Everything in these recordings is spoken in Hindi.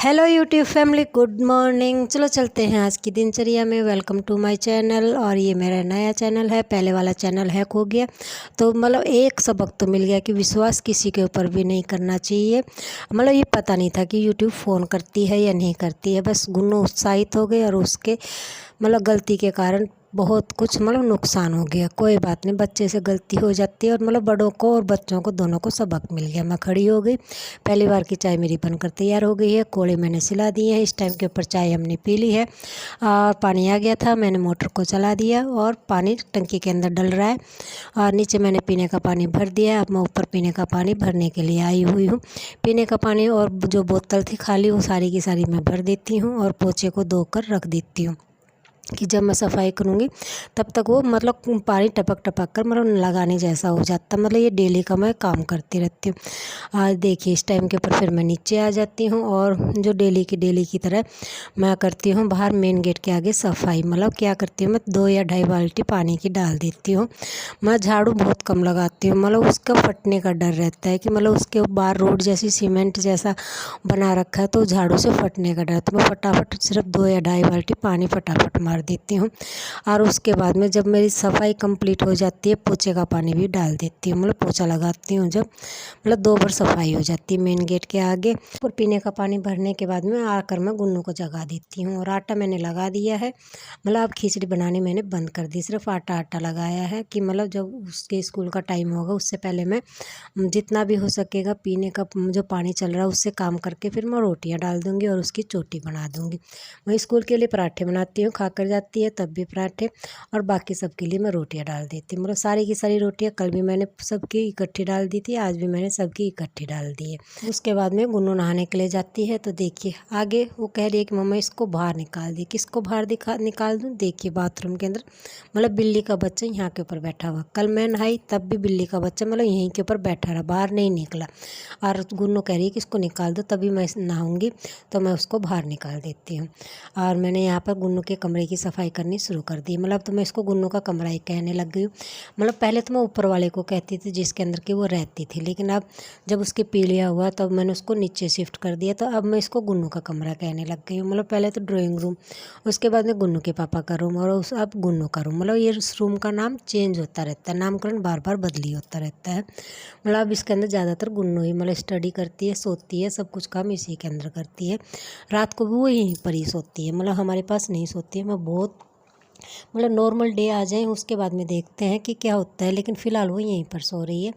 Hello YouTube family, good morning. चलो चलते हैं आज की दिनचर्या में। Welcome to my channel. और ये मेरा नया चैनल है, पहले वाला चैनल हैक हो गया तो मतलब एक सबक तो मिल गया कि विश्वास किसी के ऊपर भी नहीं करना चाहिए। मतलब ये पता नहीं था कि यूट्यूब फ़ोन करती है या नहीं करती है। बस गुन्नू उत्साहित हो गए और उसके मतलब गलती के कारण बहुत कुछ मतलब नुकसान हो गया। कोई बात नहीं, बच्चे से गलती हो जाती है और मतलब बड़ों को और बच्चों को दोनों को सबक मिल गया। मैं खड़ी हो गई, पहली बार की चाय मेरी बनकर तैयार हो गई है। कोड़े मैंने सिला दिए हैं। इस टाइम के ऊपर चाय हमने पी ली है और पानी आ गया था, मैंने मोटर को चला दिया और पानी टंकी के अंदर डल रहा है। और नीचे मैंने पीने का पानी भर दिया। अब मैं ऊपर पीने का पानी भरने के लिए आई हुई हूँ। पीने का पानी और जो बोतल थी खाली वो सारी की सारी मैं भर देती हूँ और पोछे को धोकर रख देती हूँ कि जब मैं सफाई करूँगी तब तक वो मतलब पानी टपक टपक कर मतलब लगाने जैसा हो जाता। मतलब ये डेली का मैं काम करती रहती हूँ। आज देखिए इस टाइम के ऊपर फिर मैं नीचे आ जाती हूँ और जो डेली की तरह मैं करती हूँ बाहर मेन गेट के आगे सफाई। मतलब क्या करती हूँ, मैं 2 या 2.5 बाल्टी पानी की डाल देती हूँ। मैं झाड़ू बहुत कम लगाती हूँ, मतलब उसका फटने का डर रहता है कि मतलब उसके बाहर रोड जैसी सीमेंट जैसा बना रखा है तो झाड़ू से फटने का डर। तो मैं फटाफट सिर्फ 2 या 2.5 बाल्टी पानी फटाफट मार देती हूँ। और उसके बाद में जब मेरी सफाई कंप्लीट हो जाती है पोछे का पानी भी डाल देती हूँ। मतलब पोछा लगाती हूँ जब, मतलब 2 बार सफाई हो जाती है मेन गेट के आगे। और पीने का पानी भरने के बाद में आकर मैं गुन्नू को जगा देती हूँ। और आटा मैंने लगा दिया है। मतलब अब खिचड़ी बनानी मैंने बंद कर दी, सिर्फ आटा लगाया है कि मतलब जब उसके स्कूल का टाइम होगा उससे पहले मैं जितना भी हो सकेगा पीने का जो पानी चल रहा है उससे काम करके फिर मैं रोटियां डाल दूँगी और उसकी चोटी बना दूँगी। मैं स्कूल के लिए पराठे बनाती हूँ, खाकर जाती है तब भी पराठे, और बाकी सबके लिए मैं रोटियां डाल देती हूँ। मतलब सारी की सारी रोटियां कल भी मैंने सबकी इकट्ठी डाल दी थी, आज भी मैंने सबकी इकट्ठी डाल दी है। उसके बाद में गुन्नू नहाने के लिए जाती है तो देखिए आगे वो कह रही है कि मम्मा इसको बाहर निकाल दी। किसको बाहर निकाल दूँ? देखिए बाथरूम के अंदर मतलब बिल्ली का बच्चा यहाँ के ऊपर बैठा हुआ। कल मैं नहाई तब भी बिल्ली का बच्चा मतलब यहीं के ऊपर बैठा रहा, बाहर नहीं निकला। और गुन्नू कह रही है कि इसको निकाल दो, तभी मैं नहाऊंगी तो मैं उसको बाहर निकाल देती हूँ। और मैंने यहाँ पर गुन्नू के कमरे की सफाई करनी शुरू कर दी। मतलब तो मैं इसको गुन्नू का कमरा ही कहने लग गई हूँ। मतलब पहले तो मैं ऊपर वाले को कहती थी जिसके अंदर की वो रहती थी, लेकिन अब जब उसके पीलिया हुआ तब मैंने उसको नीचे शिफ्ट कर दिया, तो अब मैं इसको गुन्नू का कमरा कहने लग गई हूँ। मतलब पहले तो ड्राइंग रूम, उसके बाद में गुन्नू के पापा का रूम और अब गुन्नू का रूम। मतलब ये इस रूम का नाम चेंज होता रहता है, नामकरण बार बार बदली होता रहता है। मतलब अब इसके अंदर ज़्यादातर गुन्नू ही मतलब स्टडी करती है, सोती है, सब कुछ काम इसी के अंदर करती है। रात को भी वो यहीं पर ही सोती है, मतलब हमारे पास नहीं सोती है। मैं बहुत मतलब नॉर्मल डे आ जाए उसके बाद में देखते हैं कि क्या होता है, लेकिन फ़िलहाल वो यहीं पर सो रही है।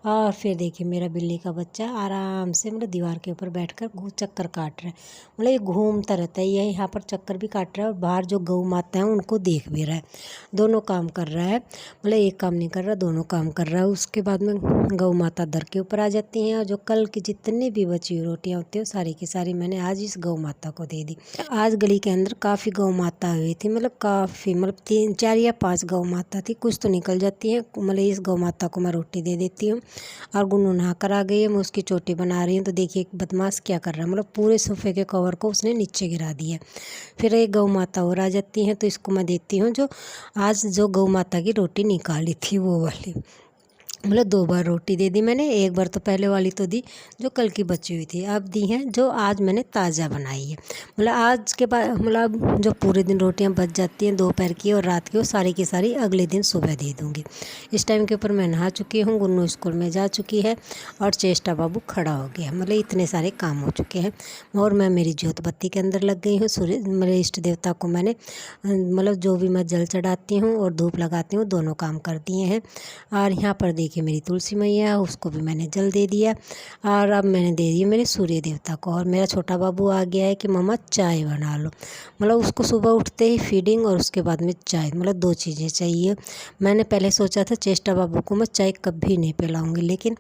और फिर देखिए मेरा बिल्ली का बच्चा आराम से मतलब दीवार के ऊपर बैठकर चक्कर काट रहा है। मतलब ये घूमता रहता है, ये यहाँ पर चक्कर भी काट रहा है और बाहर जो गौ माता है उनको देख भी रहा है। दोनों काम कर रहा है, मतलब एक काम नहीं कर रहा, दोनों काम कर रहा है। उसके बाद में गौ माता दर के ऊपर आ जाती हैं और जो कल की जितनी भी बची हुई रोटियाँ होती हैं सारी की सारी मैंने आज इस गौ माता को दे दी। आज गली के अंदर काफ़ी गौ माता हुई थी, मतलब काफ़ी मतलब 3 4 या 5 गौ माता थी, कुछ तो निकल जाती हैं। मतलब इस गौ माता को मैं रोटी दे देती हूँ। और गुन्नू नहा कर आ गई है, मैं उसकी चोटी बना रही हूँ तो देखिए एक बदमाश क्या कर रहा है, मतलब पूरे सोफे के कवर को उसने नीचे गिरा दिया। फिर एक गौ माता और आ जाती हैं तो इसको मैं देती हूँ जो आज जो गौ माता की रोटी निकाली थी वो वाली। मतलब 2 बार रोटी दे दी मैंने, एक बार तो पहले वाली तो दी जो कल की बची हुई थी, अब दी हैं जो आज मैंने ताज़ा बनाई है। मतलब आज के बाद मतलब जो पूरे दिन रोटियां बच जाती हैं दोपहर की और रात की वो सारी की सारी अगले दिन सुबह दे दूँगी। इस टाइम के ऊपर मैं नहा चुकी हूँ, गुन्नू स्कूल में जा चुकी है और चेष्टा बाबू खड़ा हो गया। मतलब इतने सारे काम हो चुके हैं और मैं मेरी ज्योत बत्ती के अंदर लग गई हूँ। सूर्य मेरे इष्ट देवता को मैंने मतलब जो भी मैं जल चढ़ाती हूँ और धूप लगाती हूँ दोनों काम कर दिए हैं। और यहाँ पर देखिए मेरी तुलसी मैया, उसको भी मैंने जल दे दिया। और अब मैंने दे दिया मेरे सूर्य देवता को। और मेरा छोटा बाबू आ गया है कि मम्मा चाय बना लो। मतलब उसको सुबह उठते ही फीडिंग और उसके बाद में चाय, मतलब 2 चीज़ें चाहिए। मैंने पहले सोचा था चेष्टा बाबू को मैं चाय कभी नहीं पिलाऊंगी, लेकिन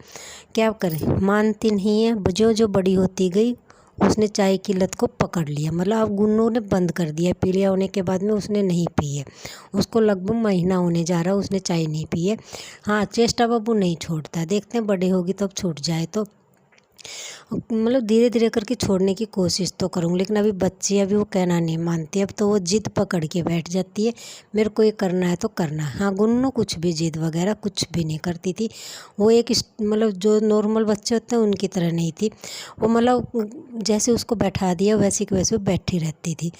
क्या करें मानती नहीं है। जो जो बड़ी होती गई उसने चाय की लत को पकड़ लिया। मतलब अब गुन्नू ने बंद कर दिया, पीलिया होने के बाद में उसने नहीं पी है। उसको लगभग महीना होने जा रहा है उसने चाय नहीं पी है। हाँ चेष्टा बाबू नहीं छोड़ता, देखते हैं बड़े होगी तब छूट जाए तो। मतलब धीरे धीरे करके छोड़ने की कोशिश तो करूँगी, लेकिन अभी बच्ची अभी वो कहना नहीं मानती। अब तो वो जिद पकड़ के बैठ जाती है, मेरे को ये करना है तो करना है। हाँ, गुन्नू कुछ भी जिद वगैरह कुछ भी नहीं करती थी। वो एक मतलब जो नॉर्मल बच्चे होते हैं उनकी तरह नहीं थी। वो मतलब जैसे उसको बैठा दिया वैसे की वैसे वो बैठी रहती थी।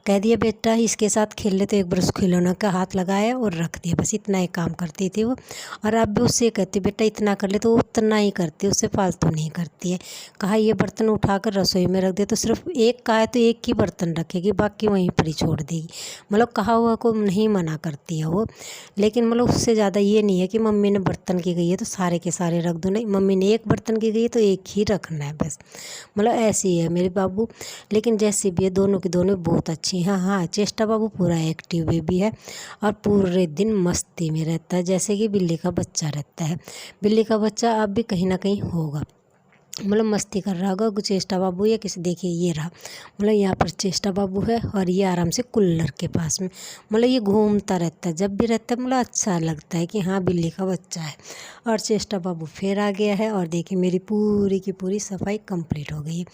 कह दिया बेटा इसके साथ खेल ले, तो एक बार उस खिलौना का हाथ लगाया और रख दिया, बस इतना ही काम करती थी वो। और अब भी उससे कहती बेटा इतना कर ले, तो वो उतना ही करती है, उससे फालतू नहीं करती है। कहा ये बर्तन उठाकर रसोई में रख दे, तो सिर्फ एक कहा है तो एक ही बर्तन रखेगी, बाकी वहीं पर ही छोड़ देगी। मतलब कहा हुआ को नहीं मना करती है वो। लेकिन मतलब उससे ज़्यादा ये नहीं है कि मम्मी ने बर्तन की गई है तो सारे के सारे रख दो, नहीं, मम्मी ने एक बर्तन की गई है तो एक ही रखना है बस। मतलब ऐसी है मेरे बाबू। लेकिन जैसे भी है दोनों की दोनों बहुत अच्छी हैं। हाँ, चेष्टा बाबू पूरा एक्टिव बेबी है और पूरे दिन मस्ती में रहता है, जैसे कि बिल्ली का बच्चा रहता है। बिल्ली का बच्चा अब भी कहीं ना कहीं होगा, मतलब मस्ती कर रहा होगा। चेष्टा बाबू या किसी, देखिए ये रहा, मतलब यहाँ पर चेष्टा बाबू है और ये आराम से कूलर के पास में, मतलब ये घूमता रहता है, जब भी रहता है मतलब अच्छा लगता है कि हाँ बिल्ली का बच्चा है। और चेष्टा बाबू फिर आ गया है और देखिए मेरी पूरी की पूरी सफाई कंप्लीट हो गई है।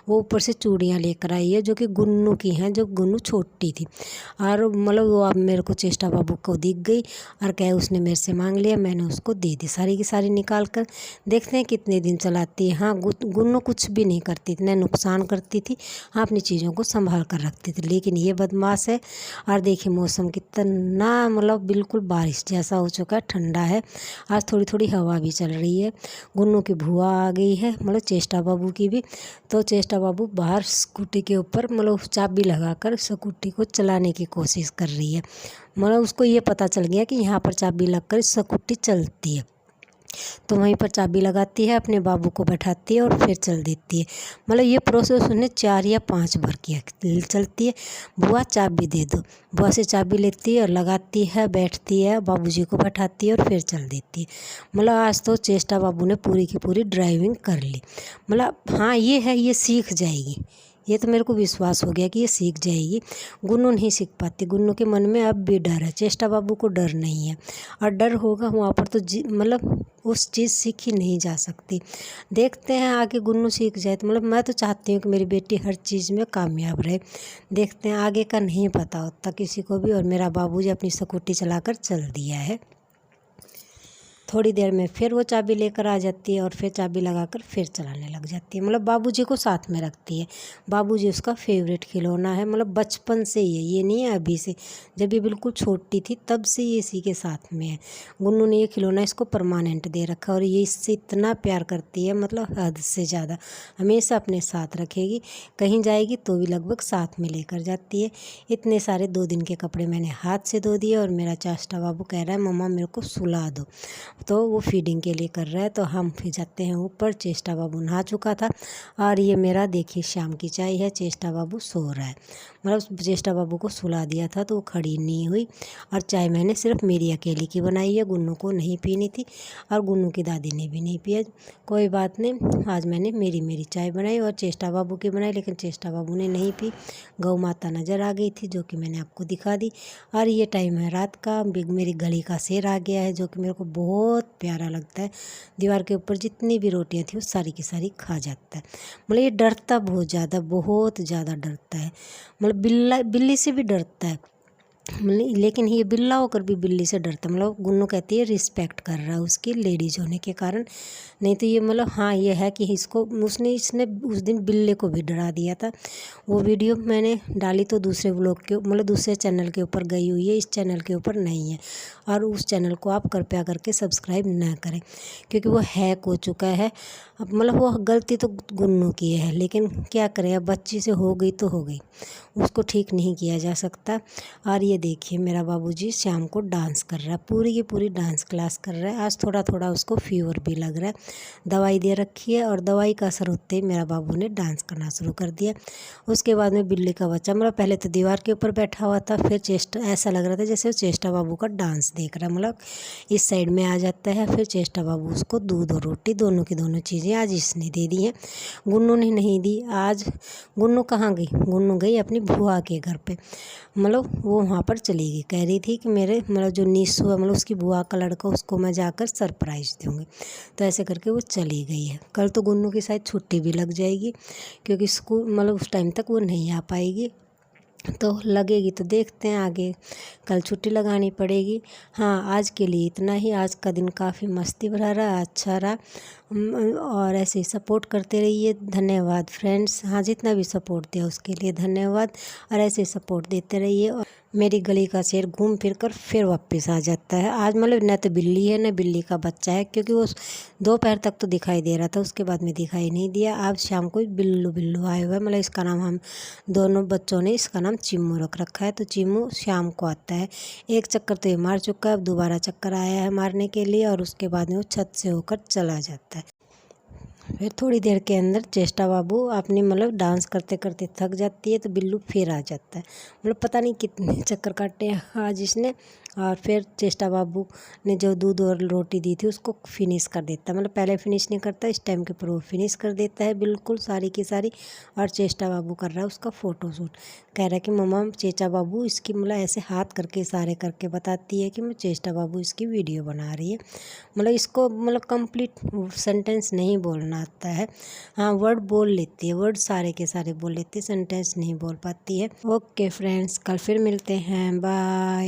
वो ऊपर से चूड़ियाँ लेकर आई है जो कि गुन्नू की हैं, जो गुन्नू छोटी थी। और मतलब वो अब मेरे को चेष्टा बाबू को दिख गई और कहे उसने मेरे से मांग लिया, मैंने उसको दे दी सारी की सारी निकाल कर। देखते हैं कितने दिन चलाती है। हाँ, गुन्नू कुछ भी नहीं करती थी, न नुकसान करती थी। हाँ, अपनी चीज़ों को संभाल कर रखती थी। लेकिन ये बदमाश है। और देखिए मौसम कितना मतलब बिल्कुल बारिश जैसा हो चुका है, ठंडा है। आज थोड़ी थोड़ी हवा भी चल रही है। गुन्नू की भुआ आ गई है, मतलब चेष्टा बाबू की भी। तो चेष्टा बाबू बाहर स्कूटी के ऊपर मतलब चाबी लगाकर स्कूटी को चलाने की कोशिश कर रही है। मतलब उसको ये पता चल गया कि यहाँ पर चाबी लगकर स्कूटी चलती है, तो वहीं पर चाबी लगाती है, अपने बाबू को बैठाती है और फिर चल देती है। मतलब ये प्रोसेस उसने 4 या 5 बार किया। चलती है, बुआ चाबी दे दो, बुआ से चाबी लेती है और लगाती है, बैठती है, बाबूजी को बैठाती है और फिर चल देती है। मतलब आज तो चेष्टा बाबू ने पूरी की पूरी ड्राइविंग कर ली। मतलब हाँ ये है, ये सीख जाएगी, ये तो मेरे को विश्वास हो गया कि ये सीख जाएगी। गुन्नू नहीं सीख पाती, गुन्नू के मन में अब भी डर है, चेष्टा बाबू को डर नहीं है। और डर होगा वहाँ पर तो मतलब उस चीज़ सीखी नहीं जा सकती। देखते हैं आगे गुन्नू सीख जाए तो, मतलब मैं तो चाहती हूँ कि मेरी बेटी हर चीज़ में कामयाब रहे। देखते हैं, आगे का नहीं पता होता किसी को भी। और मेरा बाबूजी अपनी स्कूटी चलाकर चल दिया है। थोड़ी देर में फिर वो चाबी लेकर आ जाती है और फिर चाबी लगाकर फिर चलाने लग जाती है। मतलब बाबूजी को साथ में रखती है। बाबूजी उसका फेवरेट खिलौना है, मतलब बचपन से ही है, ये नहीं है अभी से। जब ये बिल्कुल छोटी थी तब से ये इसी के साथ में है। गुन्नू ने ये खिलौना इसको परमानेंट दे रखा और ये इससे इतना प्यार करती है, मतलब हद से ज़्यादा। हमेशा अपने साथ रखेगी, कहीं जाएगी तो भी लगभग साथ में लेकर जाती है। इतने सारे 2 दिन के कपड़े मैंने हाथ से धो दिए और मेरा चाष्टा बाबू कह रहा है मम्मा मेरे को सुला दो, तो वो फीडिंग के लिए कर रहा है। तो हम फिर जाते हैं ऊपर। चेष्टा बाबू नहा चुका था और ये मेरा देखिए शाम की चाय है। चेष्टा बाबू सो रहा है, मतलब चेष्टा बाबू को सुला दिया था तो वो खड़ी नहीं हुई। और चाय मैंने सिर्फ मेरी अकेली की बनाई है, गुन्नू को नहीं पीनी थी और गुन्नू की दादी ने भी नहीं पिया। कोई बात नहीं, आज मैंने मेरी चाय बनाई और चेष्टा बाबू की बनाई, लेकिन चेष्टा बाबू ने नहीं पी। गौ माता नज़र आ गई थी जो कि मैंने आपको दिखा दी। और ये टाइम है रात का। मेरी गली का शेर आ गया है जो कि मेरे को बहुत प्यारा लगता है। दीवार के ऊपर जितनी भी रोटियां थी वो सारी की सारी खा जाता है। मतलब ये डरता बहुत ज़्यादा डरता है, मतलब बिल्ली से भी डरता है। लेकिन ये बिल्ला होकर भी बिल्ली से डरता, मतलब गुन्नू कहती है रिस्पेक्ट कर रहा है उसकी लेडीज होने के कारण। नहीं तो ये मतलब हाँ ये है कि इसने उस दिन बिल्ले को भी डरा दिया था। वो वीडियो मैंने डाली तो दूसरे व्लॉग के मतलब दूसरे चैनल के ऊपर गई हुई है, इस चैनल के ऊपर नहीं है। और उस चैनल को आप कृपया करके सब्सक्राइब ना करें क्योंकि वो हैक हो चुका है। अब मतलब वो गलती तो गुन्नू की है, लेकिन क्या करें, अब बच्ची से हो गई तो हो गई, उसको ठीक नहीं किया जा सकता। और ये देखिए मेरा बाबूजी शाम को डांस कर रहा है, पूरी की पूरी डांस क्लास कर रहा है। आज थोड़ा थोड़ा उसको फीवर भी लग रहा है, दवाई दे रखी है और दवाई का असर होते ही मेरा बाबू ने डांस करना शुरू कर दिया। उसके बाद में बिल्ली का बच्चा, मतलब पहले तो दीवार के ऊपर बैठा हुआ था, फिर चेष्टा, ऐसा लग रहा था जैसे वो चेष्टा बाबू का डांस देख रहा है, मतलब इस साइड में आ जाता है। फिर चेष्टा बाबू उसको दूध और रोटी दोनों की दोनों चीज़ें आज इसने दे दी हैं, गुन्नू ने नहीं दी। आज गुन्नू कहाँ गई, गुन्नू गई अपनी बुआ के घर पे, मतलब वो वहाँ पर चली गई, कह रही थी कि मेरे मतलब जो नीसू है मतलब उसकी बुआ का लड़का, उसको मैं जाकर सरप्राइज़ दूँगी। तो ऐसे करके वो चली गई है। कल तो गुन्नू की शायद छुट्टी भी लग जाएगी, क्योंकि स्कूल मतलब उस टाइम तक वो नहीं आ पाएगी। तो लगेगी तो देखते हैं आगे, कल छुट्टी लगानी पड़ेगी। हाँ, आज के लिए इतना ही। आज का दिन काफ़ी मस्ती भरा रहा, अच्छा रहा। और ऐसे ही सपोर्ट करते रहिए। धन्यवाद फ्रेंड्स। हाँ, जितना भी सपोर्ट दिया उसके लिए धन्यवाद, और ऐसे ही सपोर्ट देते रहिए। और मेरी गली का शेर घूम फिर कर फिर वापस आ जाता है। आज मतलब न तो बिल्ली है न बिल्ली का बच्चा है, क्योंकि वो दोपहर तक तो दिखाई दे रहा था, उसके बाद में दिखाई नहीं दिया। आज शाम को बिल्लू बिल्लू आए हुए हैं। मतलब इसका नाम हम दोनों बच्चों ने इसका नाम चिम्मू रख रखा है। तो चिम्मू शाम को आता है। एक चक्कर तो ये मार चुका है, अब दोबारा चक्कर आया है मारने के लिए, और उसके बाद में वो छत से होकर चला जाता है। फिर थोड़ी देर के अंदर चेष्टा बाबू अपनी मतलब डांस करते करते थक जाती है, तो बिल्लू फिर आ जाता है। मतलब पता नहीं कितने चक्कर काटे हैं आज इसने। और फिर चेष्टा बाबू ने जो दूध और रोटी दी थी उसको फिनिश कर देता है। मतलब पहले फिनिश नहीं करता, इस टाइम के ऊपर वो फिनिश कर देता है बिल्कुल सारी की सारी। और चेष्टा बाबू कर रहा है उसका फ़ोटोशूट। कह रहा है कि मम्मा चेचा बाबू इसकी मतलब ऐसे हाथ करके इशारे करके बताती है कि मैं चेष्टा बाबू इसकी वीडियो बना रही है। मतलब इसको मतलब कंप्लीट सेंटेंस नहीं बोलना आता है। हाँ, वर्ड बोल लेती है, वर्ड सारे के सारे बोल लेती है, सेंटेंस नहीं बोल पाती है। ओके फ्रेंड्स, कल फिर मिलते हैं, बाय।